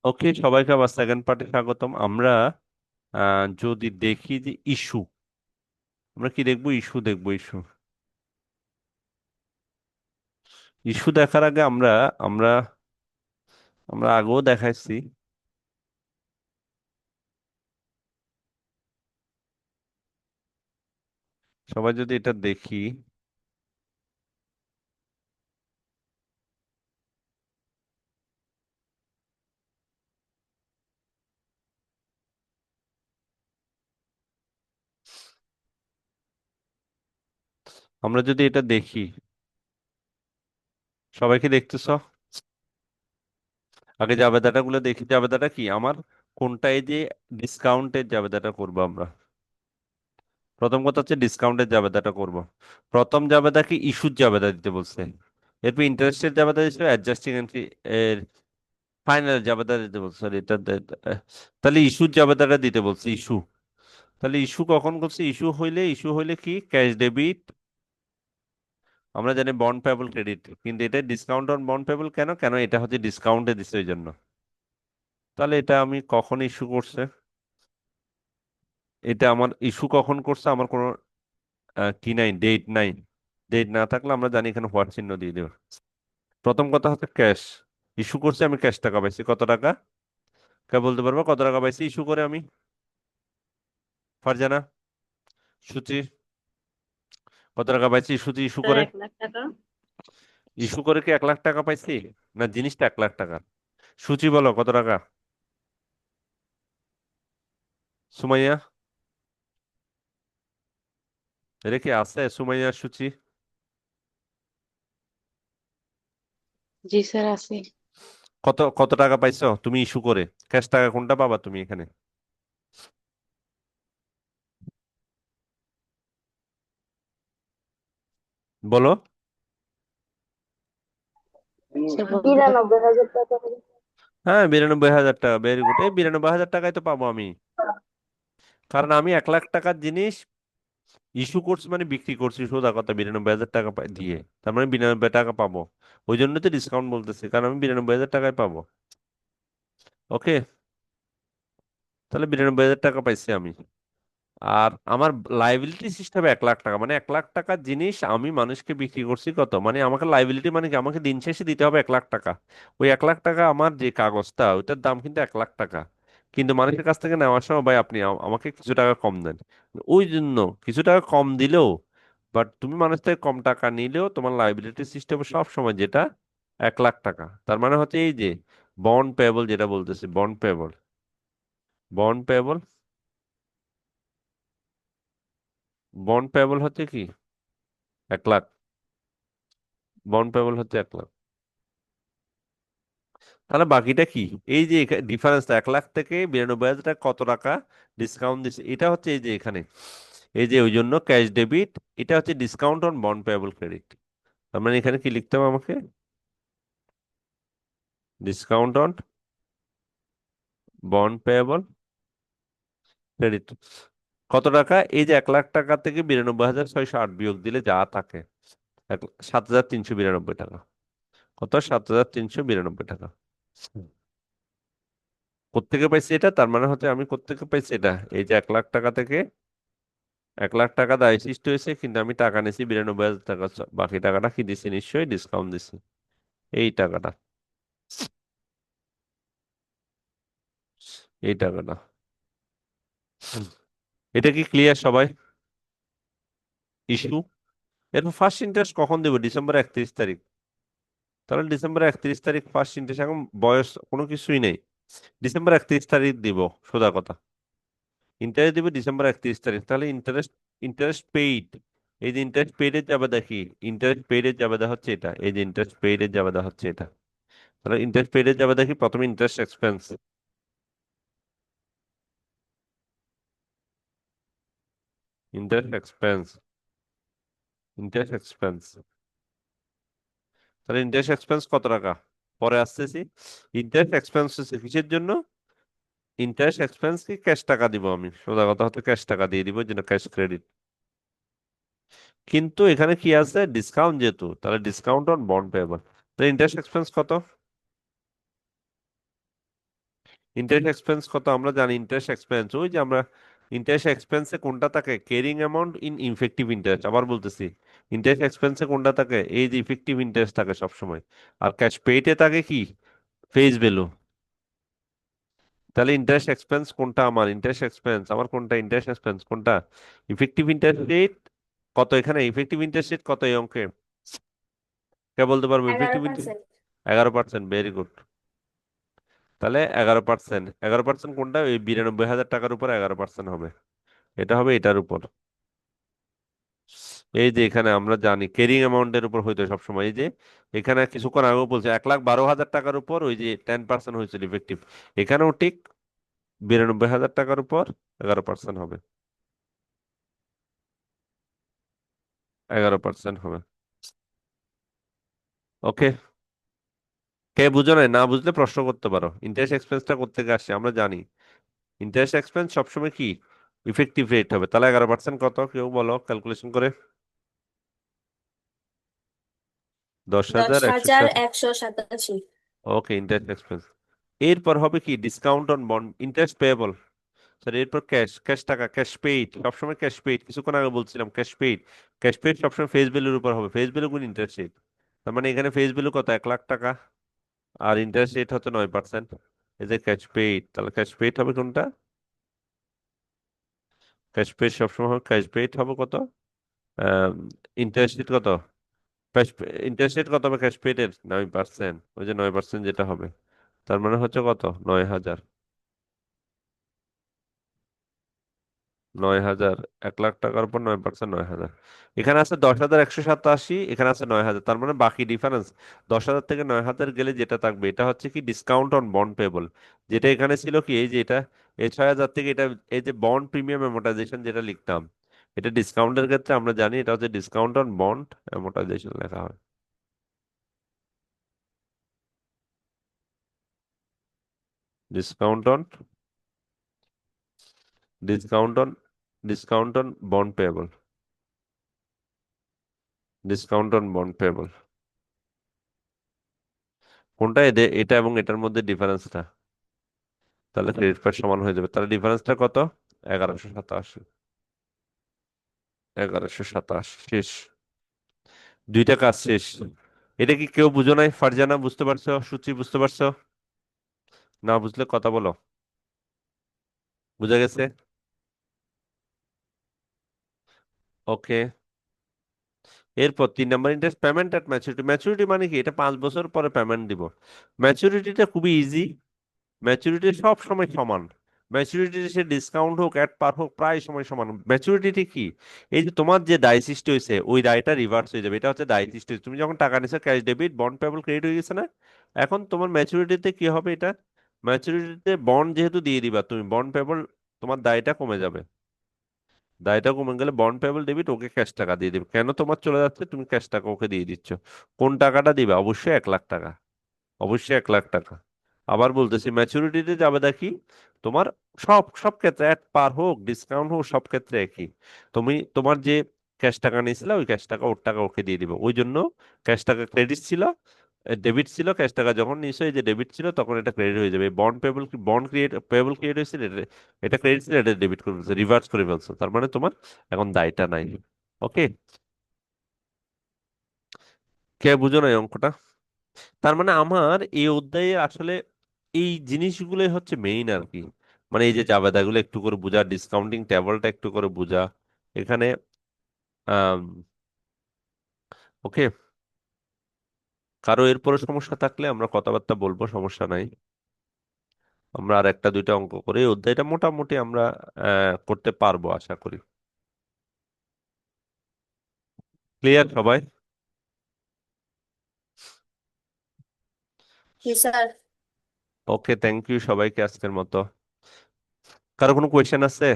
ওকে, সবাইকে আবার সেকেন্ড পার্টে স্বাগতম। আমরা যদি দেখি যে ইস্যু, আমরা কি দেখবো? ইস্যু দেখবো। ইস্যু ইস্যু দেখার আগে আমরা আমরা আমরা আগেও দেখাইছি। সবাই যদি এটা দেখি, আমরা যদি এটা দেখি, সবাই কি দেখতেছ? আগে জাবেদাটা গুলো দেখি। জাবেদাটা কি আমার? কোনটা? এই যে ডিসকাউন্টের জাবেদাটা করবো আমরা। প্রথম কথা হচ্ছে ডিসকাউন্টের জাবেদাটা করব। প্রথম জাবেদা কি? ইস্যুর জাবেদা দিতে বলছে। এরপর ইন্টারেস্টের জাবেদা দিচ্ছে, অ্যাডজাস্টিং এন্ট্রি এর ফাইনাল জাবেদা দিতে বলছে। সরি, তাহলে ইস্যুর জাবেদাটা দিতে বলছে। ইস্যু, তাহলে ইস্যু কখন করছে? ইস্যু হইলে কি? Cash debit. আমরা জানি বন্ড পেবল ক্রেডিট, কিন্তু এটা ডিসকাউন্ট অন বন্ড পেবল। কেন কেন এটা হচ্ছে ডিসকাউন্টে দিচ্ছে ওই জন্য। তাহলে এটা আমি কখন ইস্যু করছে? এটা আমার ইস্যু কখন করছে? আমার কোনো কি নাই, ডেট নাই। ডেট না থাকলে আমরা জানি এখানে হোয়াট চিহ্ন দিয়ে দেব। প্রথম কথা হচ্ছে ক্যাশ। ইস্যু করছে, আমি ক্যাশ টাকা পাইছি। কত টাকা? কে বলতে পারবো কত টাকা পাইছি ইস্যু করে আমি? ফারজানা, সুচি, কত টাকা পাইছি ইস্যুতে? ইস্যু স্যার করে 1 লাখ টাকা। ইস্যু করে কি 1 লাখ টাকা পাইছি? না, জিনিসটা 1 লাখ টাকা। সুচি বলো কত টাকা? সুমাইয়া, এটা কি আছে? সুমাইয়া, সুচি, জি স্যার আছে। কত কত টাকা পাইছো তুমি ইস্যু করে? ক্যাশ টাকা কোনটা পাবা তুমি এখানে? বলো। স্যার বলতে পারবেন? 92,000 টাকা করে। হ্যাঁ, 92,000 টাকা। Very good. এই 92,000 টাকাই তো পাবো আমি। কারণ আমি 1 লাখ টাকার জিনিস ইস্যু করছি, মানে বিক্রি করছি সোজা কথা 92,000 টাকা দিয়ে। তার মানে 92 টাকা পাবো। ওই জন্য তো ডিসকাউন্ট বলতেছি, কারণ আমি 92,000 টাকায় পাবো। ওকে, তাহলে 92,000 টাকা পাইছি আমি। আর আমার লাইবিলিটি সিস্টেমে 1 লাখ টাকা, মানে 1 লাখ টাকার জিনিস আমি মানুষকে বিক্রি করছি কত, মানে আমাকে লাইবিলিটি মানে কি? আমাকে দিন শেষে দিতে হবে 1 লাখ টাকা। ওই 1 লাখ টাকা আমার যে কাগজটা, ওইটার দাম কিন্তু 1 লাখ টাকা। কিন্তু মানুষের কাছ থেকে নেওয়ার সময় ভাই আপনি আমাকে কিছু টাকা কম দেন। ওই জন্য কিছু টাকা কম দিলেও, বাট তুমি মানুষ থেকে কম টাকা নিলেও তোমার লাইবিলিটি সিস্টেম সব সময় যেটা 1 লাখ টাকা। তার মানে হচ্ছে এই যে বন্ড পেয়েবল, যেটা বলতেছি bond payable. Bond payable bond payable হচ্ছে কি? 1 লাখ। বন্ড পেবল হচ্ছে 1 লাখ। তাহলে বাকিটা কি? এই যে ডিফারেন্সটা 1 লাখ থেকে 92,000 টাকা, কত টাকা ডিসকাউন্ট দিচ্ছে, এটা হচ্ছে এই যে এখানে। এই যে ওই জন্য ক্যাশ ডেবিট, এটা হচ্ছে discount on bond payable credit. তার মানে এখানে কি লিখতে হবে আমাকে? Discount on bond payable credit. কত টাকা? এই যে 1 লাখ টাকা থেকে 92,608 বিয়োগ দিলে যা থাকে, 7,392 টাকা। কত? 7,392 টাকা। কোত্থেকে পাইছি এটা? তার মানে হচ্ছে আমি কোত্থেকে পাইছি এটা? এই যে 1 লাখ টাকা থেকে 1 লাখ টাকা দায় সৃষ্টি হয়েছে, কিন্তু আমি টাকা নিয়েছি 92,000 টাকা। বাকি টাকাটা কি দিছি? নিশ্চয়ই ডিসকাউন্ট দিছি। এই টাকাটা, এই টাকাটা। এটা কি ক্লিয়ার সবাই? ইস্যু। এরপর ফার্স্ট ইন্টারেস্ট কখন দেবো? ডিসেম্বর 31 তারিখ। তাহলে ডিসেম্বর 31 তারিখ ফার্স্ট ইন্টারেস্ট। এখন বয়স কোনো কিছুই নেই, ডিসেম্বর 31 তারিখ দিব। সোজা কথা, ইন্টারেস্ট দিব ডিসেম্বর 31 তারিখ। তাহলে ইন্টারেস্ট, ইন্টারেস্ট পেইড। এই যে ইন্টারেস্ট পেইডের যাবে দেখি, ইন্টারেস্ট পেইডের যাবে হচ্ছে এটা। এই যে ইন্টারেস্ট পেইডের যাবে হচ্ছে এটা। তাহলে ইন্টারেস্ট পেইডের যাবে দেখি প্রথমে interest expense. Interest expense, interest expense. তাহলে ইন্টারেস্ট এক্সপেন্স কত টাকা? পরে আসতেছি। ইন্টারেস্ট এক্সপেন্স হচ্ছে কিসের জন্য? ইন্টারেস্ট এক্সপেন্স কি ক্যাশ টাকা দিব আমি? সোজা কথা হচ্ছে ক্যাশ টাকা দিয়ে দিব, যেন ক্যাশ ক্রেডিট। কিন্তু এখানে কি আছে? ডিসকাউন্ট যেহেতু, তাহলে ডিসকাউন্ট অন বন্ড পেয়েবল। তাহলে ইন্টারেস্ট এক্সপেন্স কত? ইন্টারেস্ট এক্সপেন্স কত আমরা জানি। ইন্টারেস্ট এক্সপেন্স ওই যে আমরা ইন্টারেস্ট এক্সপেন্সে কোনটা থাকে, carrying amount in effective interest. আবার বলতেছি, ইন্টারেস্ট এক্সপেন্সে কোনটা থাকে, এই যে ইফেক্টিভ ইন্টারেস্ট থাকে সবসময়। আর ক্যাশ পেইডে থাকে কি, ফেস ভ্যালু। তাহলে ইন্টারেস্ট এক্সপেন্স কোনটা আমার, ইন্টারেস্ট এক্সপেন্স আমার কোনটা, ইন্টারেস্ট এক্সপেন্স কোনটা, ইফেক্টিভ ইন্টারেস্ট রেট কত, এখানে ইফেক্টিভ ইন্টারেস্ট রেট কত এই অঙ্কে, কে বলতে পারবো এগারো effective interest? Percent 11%, very good. তাহলে 11%, 11% কোনটা, ওই 92,000 টাকার উপর 11% হবে, এটা হবে এটার উপর। এই যে এখানে আমরা জানি ক্যারিং অ্যামাউন্টের উপর হইতো সবসময়, এই যে এখানে কিছুক্ষণ আগেও বলছে 1,12,000 টাকার উপর ওই যে 10% হয়েছিল ইফেক্টিভ, এখানেও ঠিক 92,000 টাকার উপর 11% হবে, 11% হবে। ওকে, কে বুঝো নাই, না বুঝলে প্রশ্ন করতে পারো। ইন্টারেস্ট এক্সপেন্সটা করতে গিয়ে আসছে আমরা জানি, ইন্টারেস্ট এক্সপেন্স সবসময় কি ইফেক্টিভ রেট হবে। তাহলে 11% কত, কেউ বলো ক্যালকুলেশন করে। দশ দশ হাজার একশো হাজার সাত একশো সাতাশি ওকে, ইন্টারেস্ট এক্সপেন্স। এরপর হবে কি discount on bond, interest payable. Sir এরপর ক্যাশ, ক্যাশ টাকা, ক্যাশ পেইড, সবসময় ক্যাশ পেইড, কিছুক্ষণ আগে বলছিলাম ক্যাশ পেইড। ক্যাশ পেইড সবসময় ফেস ভ্যালুর উপর হবে, ফেস ভ্যালু গুণ ইন্টারেস্ট রেট। তার মানে এখানে ফেস ভ্যালু কত, 1,00,000 টাকা, আর ইন্টারেস্ট রেট হচ্ছে 9%। এই যে ক্যাশ পেইড, তাহলে ক্যাশ পেইড হবে কোনটা, ক্যাশ পেইড সবসময় হবে, ক্যাশ পেইড হবে কত, ইন্টারেস্ট রেট কত, ক্যাশ ইন্টারেস্ট রেট কত হবে ক্যাশ পেইড এর, 9%, ওই যে 9% যেটা হবে। তার মানে হচ্ছে কত, 9,000, 9,000, 1,00,000 টাকার উপর 9%, 9,000। এখানে আছে 10,187, এখানে আছে 9,000, তার মানে বাকি ডিফারেন্স 10,000 থেকে 9,000 গেলে যেটা থাকবে এটা হচ্ছে কি ডিসকাউন্ট অন বন্ড পেবল। যেটা এখানে ছিল কি, এই যে এটা, এই 6,000 থেকে এটা, এই যে বন্ড প্রিমিয়াম অ্যামোর্টাইজেশন যেটা লিখতাম, এটা ডিসকাউন্টের ক্ষেত্রে আমরা জানি এটা হচ্ছে ডিসকাউন্ট অন বন্ড অ্যামোর্টাইজেশন লেখা হয়। Discount on, discount on, discount on bond payable, discount on bond payable কোনটা, এদের এটা এবং এটার মধ্যে ডিফারেন্সটা, তাহলে ক্রেডিট কার্ড সমান হয়ে যাবে। তাহলে ডিফারেন্সটা কত, 1,187, 1,187 শেষ, দুইটা কাজ শেষ। এটা কি কেউ বুঝো নাই, ফারজানা বুঝতে পারছো, সূচি বুঝতে পারছো, না বুঝলে কথা বলো। বুঝা গেছে? ওকে। এরপর 3 নম্বর, ইন্টারেস্ট পেমেন্ট এট ম্যাচুরিটি। ম্যাচুরিটি মানে কি, এটা 5 বছর পরে পেমেন্ট দিব। ম্যাচুরিটিটা খুবই ইজি, ম্যাচুরিটি সব সময় সমান। ম্যাচুরিটি সে ডিসকাউন্ট হোক অ্যাট পার হোক প্রায় সময় সমান। ম্যাচুরিটি কি, এই যে তোমার যে দায় সৃষ্টি হয়েছে ওই দায়টা রিভার্স হয়ে যাবে, এটা হচ্ছে দায় সৃষ্টি হয়েছে। তুমি যখন টাকা নিছো cash debit, bond payable credit হয়ে গেছে না, এখন তোমার ম্যাচুরিটিতে কি হবে এটা, ম্যাচুরিটিতে বন্ড যেহেতু দিয়ে দিবা তুমি, বন্ড পেবল, তোমার দায়টা কমে যাবে। দায়টা কমে গেলে বন্ড পেবল ডেবিট, ওকে ক্যাশ টাকা দিয়ে দিবে। কেন তোমার চলে যাচ্ছে, তুমি ক্যাশ টাকা ওকে দিয়ে দিচ্ছ। কোন টাকাটা দিবে, অবশ্যই 1,00,000 টাকা, অবশ্যই 1,00,000 টাকা। আবার বলতেছি ম্যাচুরিটিতে যাবে দেখি তোমার, সব সব ক্ষেত্রে এক পার হোক ডিসকাউন্ট হোক সব ক্ষেত্রে একই। তুমি তোমার যে ক্যাশ টাকা নিয়েছিলে ওই ক্যাশ টাকা ওর টাকা ওকে দিয়ে দিবে, ওই জন্য ক্যাশ টাকা ক্রেডিট ছিল, ডেবিট ছিল, ক্যাশ টাকা যখন নিশ্চয় এই যে ডেবিট ছিল তখন এটা ক্রেডিট হয়ে যাবে। Bond payable, bond create payable create হয়েছিল, এটা ক্রেডিট ছিল, এটা ডেবিট করে ফেলছে, রিভার্স করে ফেলছে, তার মানে তোমার এখন দায়টা নাই। ওকে, কে বুঝো না এই অঙ্কটা? তার মানে আমার এই অধ্যায়ে আসলে এই জিনিসগুলোই হচ্ছে মেইন আর কি, মানে এই যে জাবেদাগুলো একটু করে বোঝা, ডিসকাউন্টিং টেবলটা একটু করে বোঝা এখানে। আম, ওকে, কারো এরপরে সমস্যা থাকলে আমরা কথাবার্তা বলবো, সমস্যা নাই। আমরা আর একটা দুইটা অঙ্ক করে এই অধ্যায়টা মোটামুটি আমরা করতে পারবো আশা করি। ক্লিয়ার সবাই? জি স্যার। ওকে, থ্যাংক ইউ সবাইকে আজকের মতো। কারো কোনো কোয়েশ্চেন আছে?